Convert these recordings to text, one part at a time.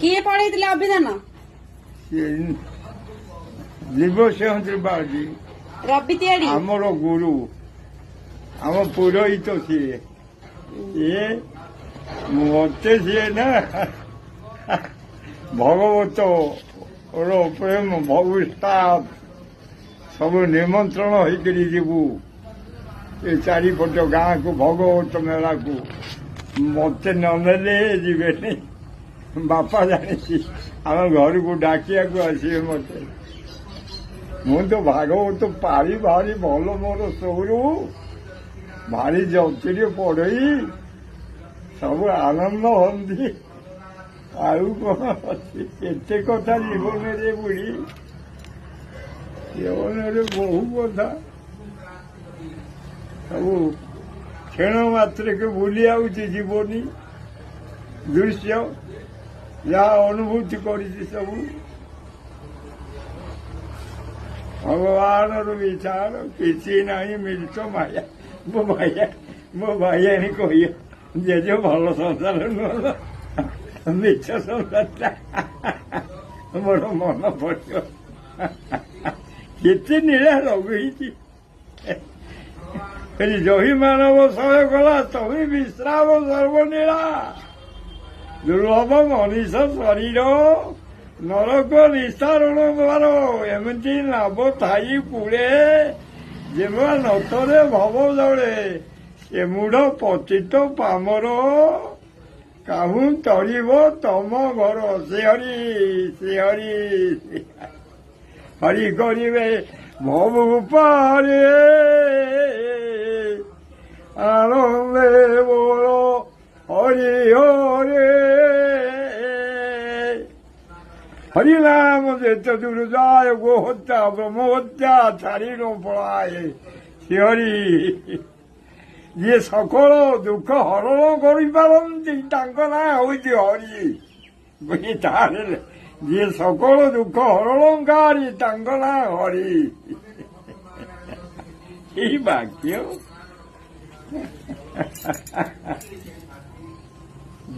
କିଏ ପଢେଇଥିଲେ ଅଭିଧାନ? ଦିବ୍ୟସିଂହ ତ୍ରିପାଠୀ ରବି ତିଆଡି ଆମର ଗୁରୁ, ଆମ ପୁରୋହିତ ସିଏ। ସିଏ ମତେ ସିଏ ନା ଭଗବତ ପ୍ରେମ ଭବିଷ୍ୟତ ସବୁ ନିମନ୍ତ୍ରଣ ହେଇକରି ଯିବୁ ଏ ଚାରିପଟ ଗାଁକୁ ଭଗବତ ମେଳାକୁ। ମତେ ନ ନେଲେ ଯିବେନି। ବାପା ଜାଣିଛି ଆମ ଘରକୁ ଡାକିବାକୁ ଆସିବେ ମତେ। ମୁଁ ତ ଭାଗବତ ପାରି ଭାରି ଭଲ, ମୋର ସୌରୁ ଭାରି ଯତ୍ନରେ ପଢେଇ ସବୁ ଆନନ୍ଦ ହୁଅନ୍ତି। ଆଉ କଣ ଅଛି, କେତେ କଥା ଜୀବନରେ ବୁଢୀ, ଜୀବନରେ ବହୁ କଥା ସବୁ କ୍ଷଣ ମାତ୍ରକେ ଭୁଲି ଯାଉଛି। ଜୀବନୀ ଦୃଶ୍ୟ ଯାହା ଅନୁଭୂତି କରିଛି ସବୁ ଭଗବାନର ବିଚାର, କିଛି ନାହିଁ ମିଳିତ ମାୟା। ମୋ ଭାଇଆଣୀ କହିବ ଜେଜ ଭଲ ସଂସାର ନୁହଁ, ମିଛ ସଂସାରଟା। ମୋର ମନ ପଡିବ କେତେ ନୀଳା ଲଗେଇଛି। ଜହି ମାନବ ସହୟ କଲା ତମେ ବିଶ୍ରାମ ସର୍ବନୀଳା। ଦୁର୍ଲଭ ମଣିଷ ଶରୀର ନରକ ନିସ୍ତାରଣ ଦ୍ୱାର। ଏମିତି ନାବ ଥାଇ ପୁଳେ ଯେମା ନତରେ ଭବ ଜଳେ। ସେ ମୂଢ ପତିତ ପାମର କାହୁଁ ତରିବ ତମ ଘର। ସେ ହରି ହରି କରିବେ ଭବ ପାରେ ଆନନ୍ଦେ ବୋଳ ହରି ହରେ। হরিনাম যেত দূর যায়, গো হত্যা ব্রহ্ম হত্যা ছাড়িল পড়ায়। হরি ଯିଏ ସକଳ ଦୁଃଖ ହରଣ କରିପାରନ୍ତି ତାଙ୍କ ନାଁ ହଉଛି ହରି। ତାହେଲେ ଯିଏ ସକଳ ଦୁଃଖ ହରଣକାରୀ ତାଙ୍କ ନାଁ ହରି। এই ବାକ୍ୟ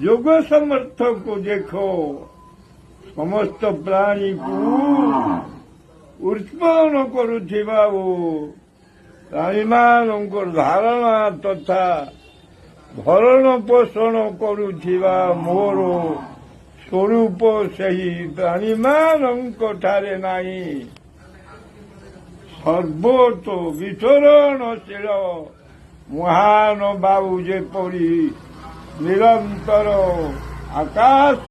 ଯୋଗ ସମର୍ଥକୁ ଦେଖ ସମସ୍ତ ପ୍ରାଣୀକୁ ଉତ୍ପନ୍ନ କରୁଥିବା ଓ ପ୍ରାଣୀମାନଙ୍କର ଧାରଣା ତଥା ଭରଣ ପୋଷଣ କରୁଥିବା ମୋର ସ୍ୱରୂପ ସେହି ପ୍ରାଣୀମାନଙ୍କଠାରେ ନାହିଁ। ସର୍ବତ ବିଚରଣଶୀଳ ମହାନ ବାବୁ ଯେପରି ନିରନ୍ତର ଆକାଶ